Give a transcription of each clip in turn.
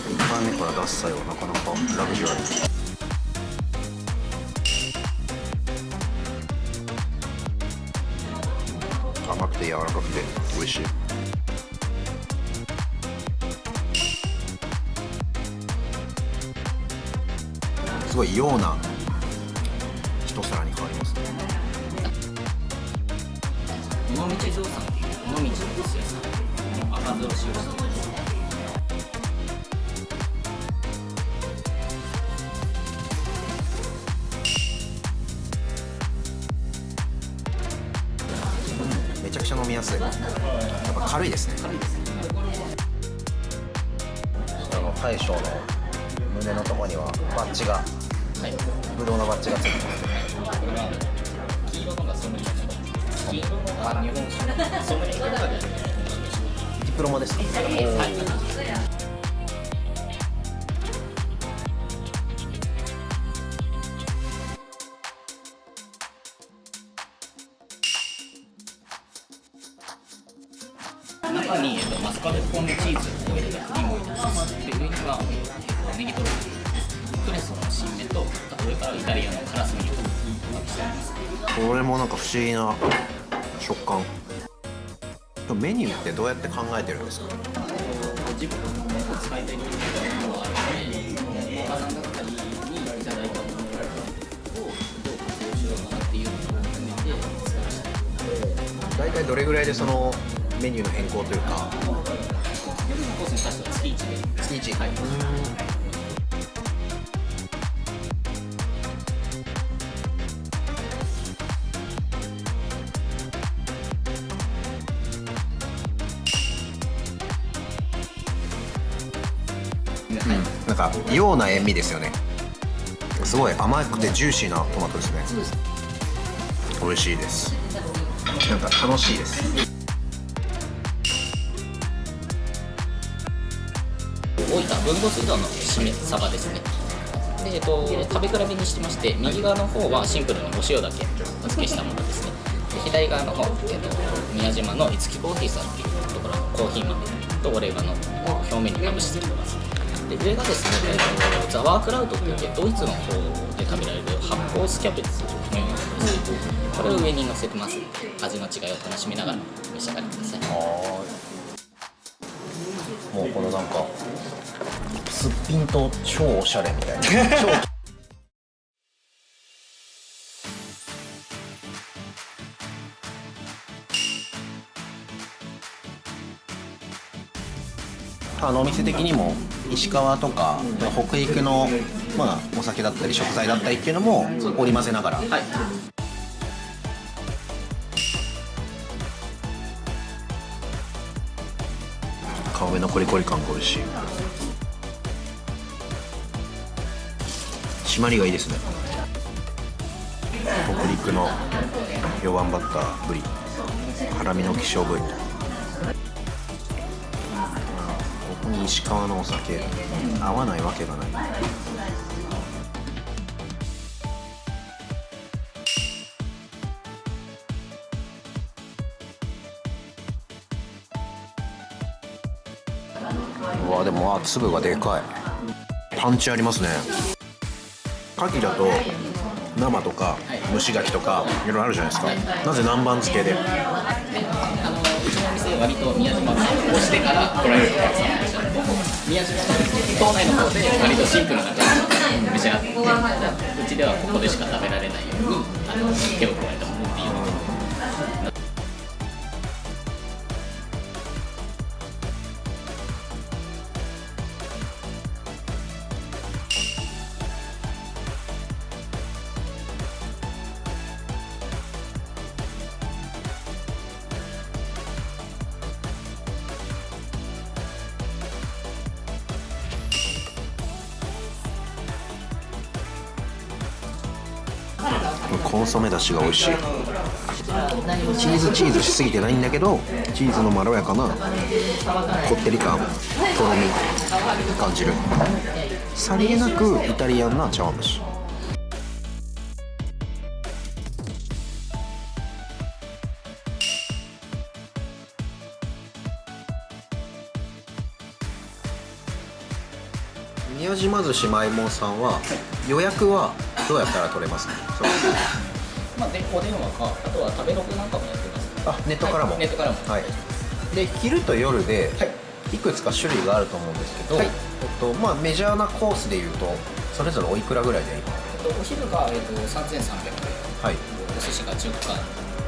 1回目から出す際はなかなかラグジュアリー。甘くて柔らかくて美味しい。すごいような一皿に変わりますね。尾道象さんっていう尾道のお寿司屋さんの赤酢を使用しています。めちゃくちゃ飲みやすい。やっぱ軽いですね。軽いですね。大将の胸のところにはバッジが、ぶどうのバッジがついてますね。これは黄色のがソムリエの黄色のが日本酒ソムリエのがディプロマですか。中にマスカルポーネチーズを入れたクリームを入れてます。で上にはネギトロクレソンの新芽と上からイタリアのカラスミをおかけしてあります。これもなんか不思議な食感。メニューってどうやって考えてるんですか。自分の使いたいというものがあるので、お母さんだったりにいただいたものをどう活用しようかなっていうのを含めて作りました。大体どれぐらいでそのメニューの変更というか。コースに関しては月1で。月1。はい。なんかような塩味ですよね。すごい甘くてジューシーなトマトですね。美味しいです。なんか楽しいです。大分文豪水道の締めサバですね。で、食べ比べにしてまして、右側の方はシンプルにお塩だけお付けしたものですね。で左側の方、宮島のいつきコーヒーさんっていうところのコーヒー豆とオレガノを表面にまぶしています。で上がですね、ザワークラウトっていってドイツの方で食べられる発酵スキャベツのようなものですね。これを上に乗せてますので、味の違いを楽しみながら召し上がりください。もうこのなんかすっぴんと超おしゃれみたいな。お店的にも石川とか北陸の、お酒だったり食材だったりっていうのも織り交ぜながら。はい。皮目のコリコリ感が美味しい。締まりがいいですね。北陸の4番バッターブリ、ハラミの希少部位、ここに石川のお酒合わないわけがない。うわでも粒がでかい。パンチありますね。牡蠣だと生とか蒸し牡蠣とかいろいろあるじゃないですか。なぜ南蛮漬けで。うちの店割と宮島を押してから来られるお客さんもいらっしゃる。宮島島内の方で割とシンプルな感じで召し上がって、うちではここでしか食べられないように手を加えたものっていうのを。コンソメだしが美味しい。チーズしすぎてないんだけど、チーズのまろやかなこってり感、とろみ感じる。さりげなくイタリアンな茶碗蒸し。宮島寿司まいもんさんは予約はどうやったら取れますか？まあ、お電話か、あとは食べログなんかもやってます。あ、ネットからも。ネットからも。はい。で、昼と夜でいくつか種類があると思うんですけど、まあメジャーなコースでいうとそれぞれおいくらぐらいでいいか。お昼が3300円。はい。お寿司が10貫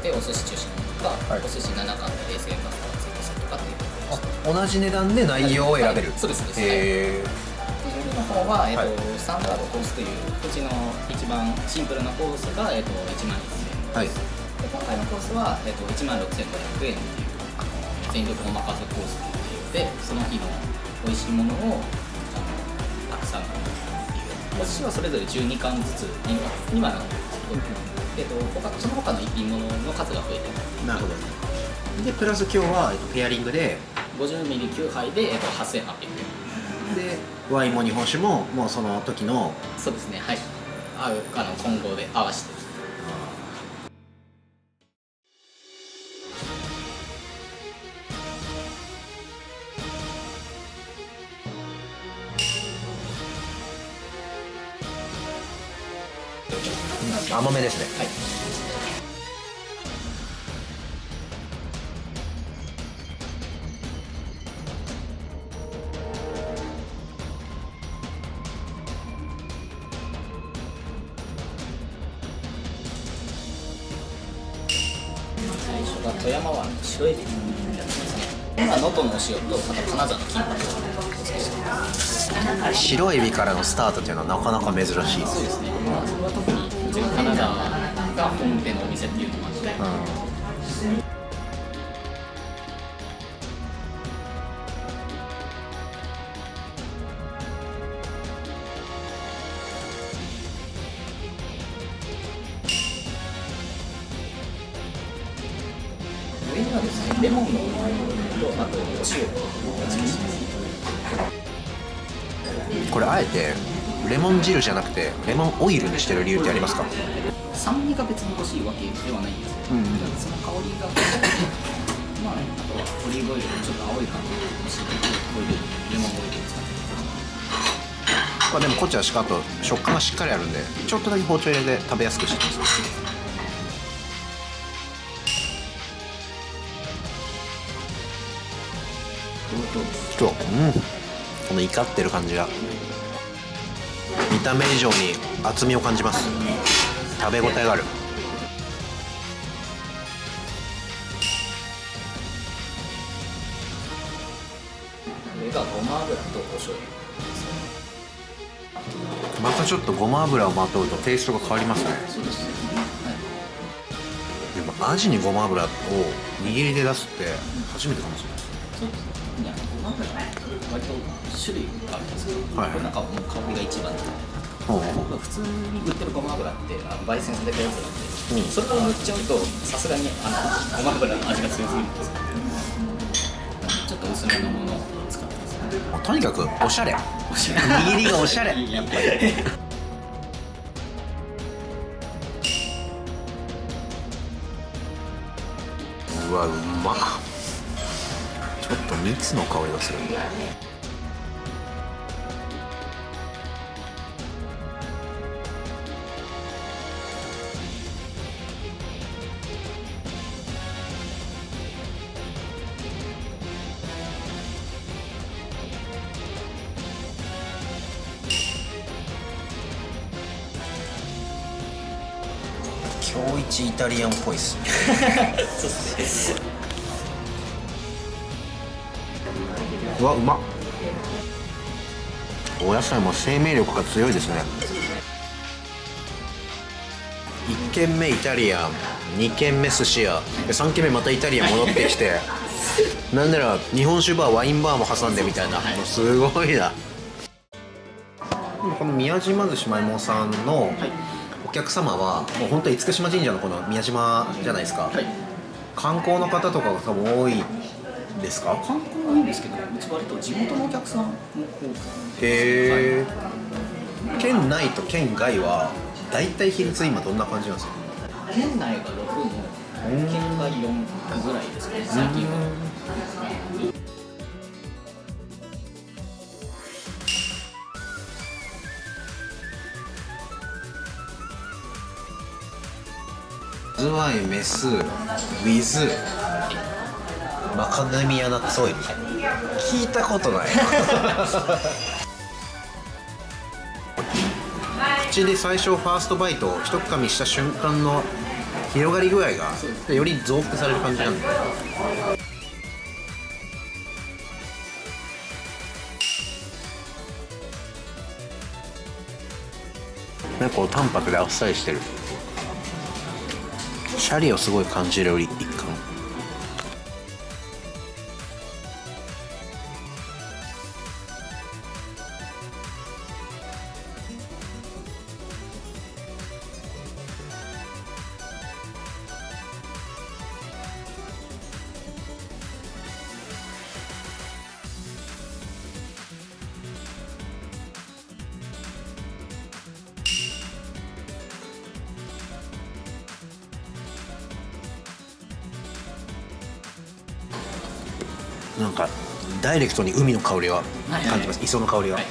でお寿司中心か、お寿司7貫で冷製パスタがついてするとかっていう。同じ値段で内容を選べる。そうです。へー。夜の方はスタンダードコースといううちの一番シンプルなコースが1万1000円。はい。で今回のコースは1万6500円っていう全力お任せコースっていうので、その日の美味しいものをたくさんっていうお寿司はそれぞれ12貫ずつにはなってるんですけど、その他の一品物の数が増えてる。なるほど。でプラス今日はペアリングで50ミリ9杯で8800円でワインも日本酒ももうその時の。そうですね、はい、混合で合わせてる。甘めですね。はい。最初が富山湾の白エビになってますね。今能登のお塩とあと金沢の金箔をお付けしてます。白エビからのスタートっていうのはなかなか珍しい。そうですね。まあそれは特にうちの金沢が本店のお店っていうのもあって。上にはですね、レモンのとあとお塩をお付けします。これあえてレモン汁じゃなくてレモンオイルにしてる理由ってありますか？酸味が別に欲しいわけではないんですけど、その香りがまあ、あとはオリーブオイルちょっと青い感じが欲しいオイル、レモンオイルを使ってまあでもこっちはしかと食感がしっかりあるんでちょっとだけ包丁入れて食べやすくしてます。そう、この怒ってる感じが見た目以上に厚みを感じます。食べ応えがある。これがごま油とお醤油。またちょっとごま油をまとうとテイストが変わりますね。そうですね。でもアジにごま油を握りで出すって初めてかもしれない。そうですね。いや、ごま油割と種類があるんですけど、これなんかもう香りが一番で。普通に売ってるごま油って焙煎されたやつなんで、それを塗っちゃうとさすがにごま油の味が強すぎるんですよ。ちょっと薄めのものを使ってますね。とにかくおしゃれ。握りがおしゃれ。やっぱり。うわ、うまっ。ちょっと蜜の香りがする。今日一イタリアンっぽいっすね。そうですね。うわ、うまっ。お野菜も生命力が強いですね。1軒目イタリアン、2軒目寿司屋で、3軒目またイタリアン戻ってきてなんなら日本酒バーワインバーも挟んでみたいな、もうすごいな。この宮島寿司まいもさんのお客様はもう本当に厳島神社のこの宮島じゃないですか、はい、観光の方とかが多分多いですか？観光はいいんですけど、うち割と地元のお客さんも多くて。へえ、県内と県外は大体比率今どんな感じなんですか？県内が6の県外4ぐらいですね、最近は。ズワイメス with マカダミアナッツオイル、聞いたことない口で最初ファーストバイトを一噛みした瞬間の広がり具合がより増幅される感じなんで、なんかこう淡白であっさりしてる、シャリをすごい感じるより一貫。なんかダイレクトに海の香りは感じます、磯の香りは、はい、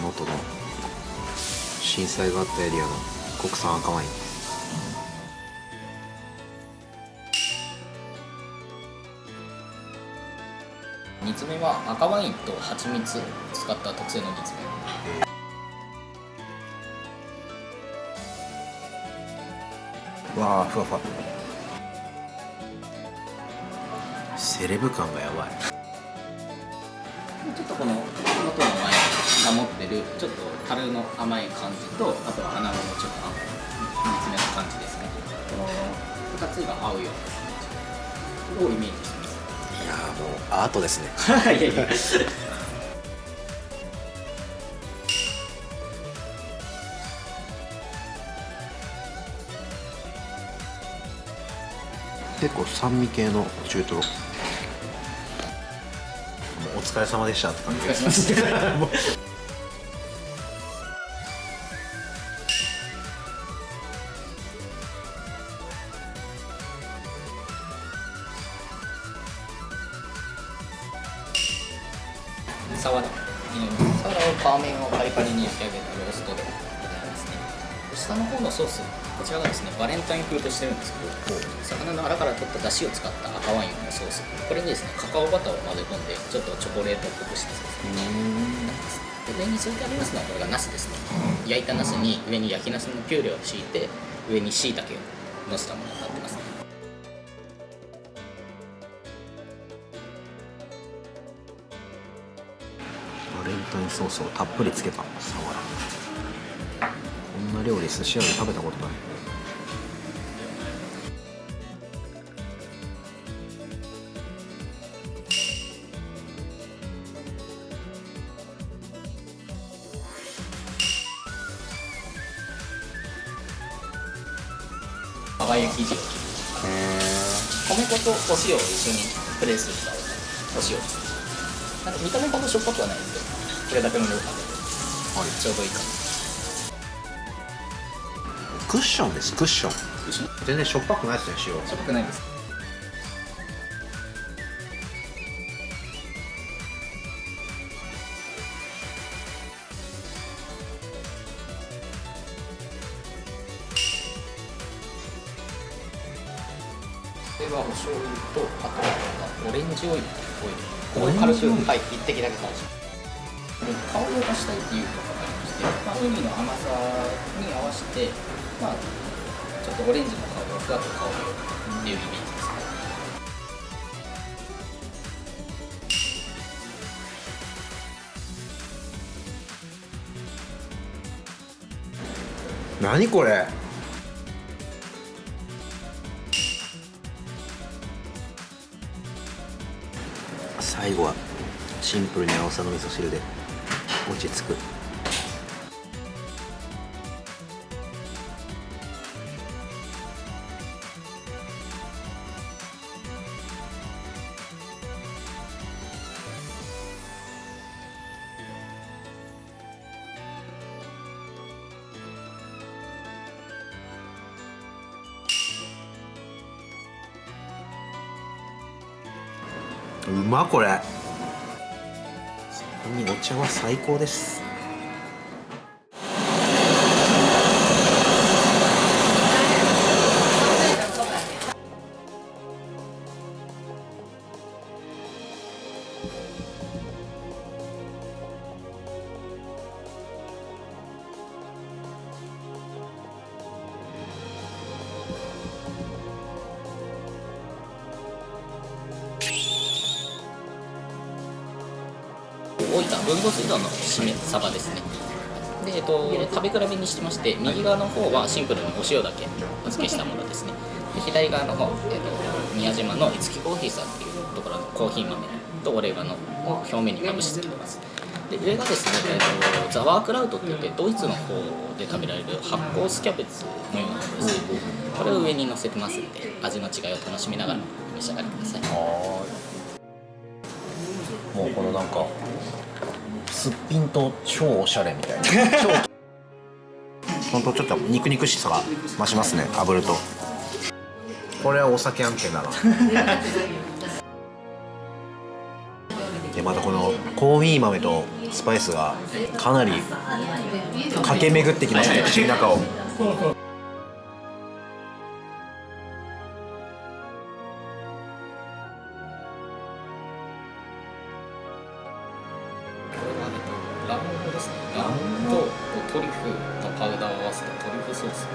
能登の震災があったエリアの国産赤ワイン。煮詰めは赤ワインと蜂蜜を使った特製の煮詰め。わあ、ふわふわ、セレブ感がやばい。ちょっとこの能登のワインが持ってるちょっと樽の甘い感じと、あとは花のちょっと煮詰めの感じですね。この2つが合うような感じをイメージしてます。いやー、もうアートですねいやいや結構酸味系の中トロ、お疲れ様でしたって感じです。サワラになります。サワラを皮面をカリカリに焼き上げたローストでございますね。下の方のソース、こちらがですねバレンタイン風としてるんですけど、魚のアラから取った出汁を使った赤ワインのソース、これにですねカカオバターを混ぜ込んでちょっとチョコレートっぽくしたソースで、上に添えてありますのはこれがナスですね。焼いたナスに上に焼きナスのピューレを敷いて、上に椎茸をのせたものになってますね。バレンタインソースをたっぷりつけたサワラ、こんな料理寿司屋で食べたことない。かば焼き塩、米粉とお塩を一緒にプレースしたお塩です。なんか見た目ほどしょっぱくはないんですけど、これだけの量感でちょうどいい感じ。クッションです、クッション。全然しょっぱくないですね、塩。しょっぱくないです。これはお醤油と、あとはオレンジオイル、これを軽く、はい、一滴だけ垂らします。香りを出したいっていうのがありまして、海の甘さに合わせて、ちょっとオレンジの香りをふわっと香るっていうイメージですね。何これ。最後はシンプルに青さの味噌汁で落ち着く。うまこれ。そこにお茶は最高です。大分豊後水道の締めサバですね。で、食べ比べにしてまして、右側の方はシンプルにお塩だけお付けしたものですね。で、左側の方、宮島のいつきコーヒーさんっていうところのコーヒー豆とオレガノを表面にまぶし付けてます。で、上がですね、ザワークラウトっていってドイツの方で食べられる発酵スキャベツのようなものですね。これを上に乗せてますので、味の違いを楽しみながらお召し上がりください。もうこのなんかすっぴんと超おしゃれみたいなほんとちょっと肉々しさが増しますね、炙ると。これはお酒案件だなでまたこのコーヒー豆とスパイスがかなり駆け巡ってきますね、口の中を。卵黄ですね。卵黄とトリュフのパウダーを合わせたトリュフソース。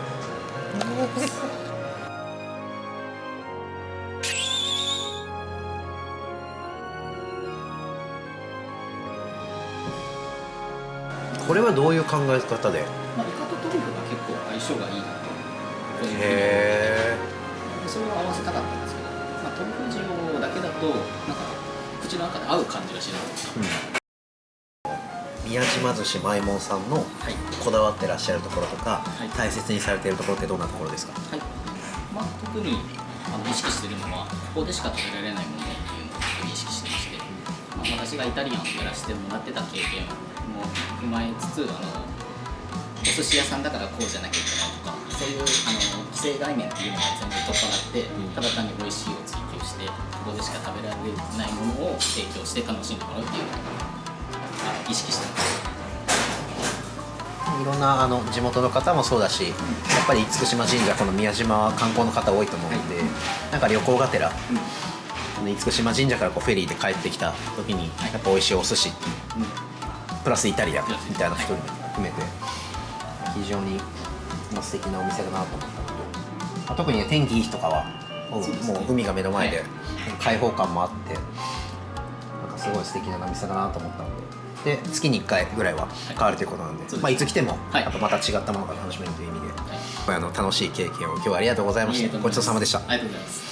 これはどういう考え方で？イカとトリュフが結構相性がいいなと。へそれを合わせたかったんですけど、トリュフ塩だけだとなんか口の中で合う感じがしなかった。宮島寿司まいもんさんのこだわってらっしゃるところとか、大切にされているところってどんなところですか？はい。特に意識しているのはここでしか食べられないものっていうのを特に意識してまして、私がイタリアンをやらせてもらってた経験も踏まえつつ、お寿司屋さんだからこうじゃなきゃいけないとか、そういう既成概念っていうのが全部取っ払って、ただ単に美味しいを追求してここでしか食べられないものを提供して楽しんでもらうっていうのを意識してます。いろんな地元の方もそうだし、やっぱり厳島神社、この宮島は観光の方多いと思うので、なんか旅行がてら、厳島神社からフェリーで帰ってきた時にやっぱ美味しいお寿司、プラスイタリアンみたいな人に含めて非常に素敵なお店だなと思ったのと、特に天気いい日とかはもう海が目の前で開放感もあって、なんかすごい素敵なお店だなと思ったので、月に1回ぐらいは変わるということなんで、いつ来てもやっぱまた違ったものが楽しめるという意味で、楽しい経験を今日はありがとうございました。ごちそうさまでした。ありがとうございます。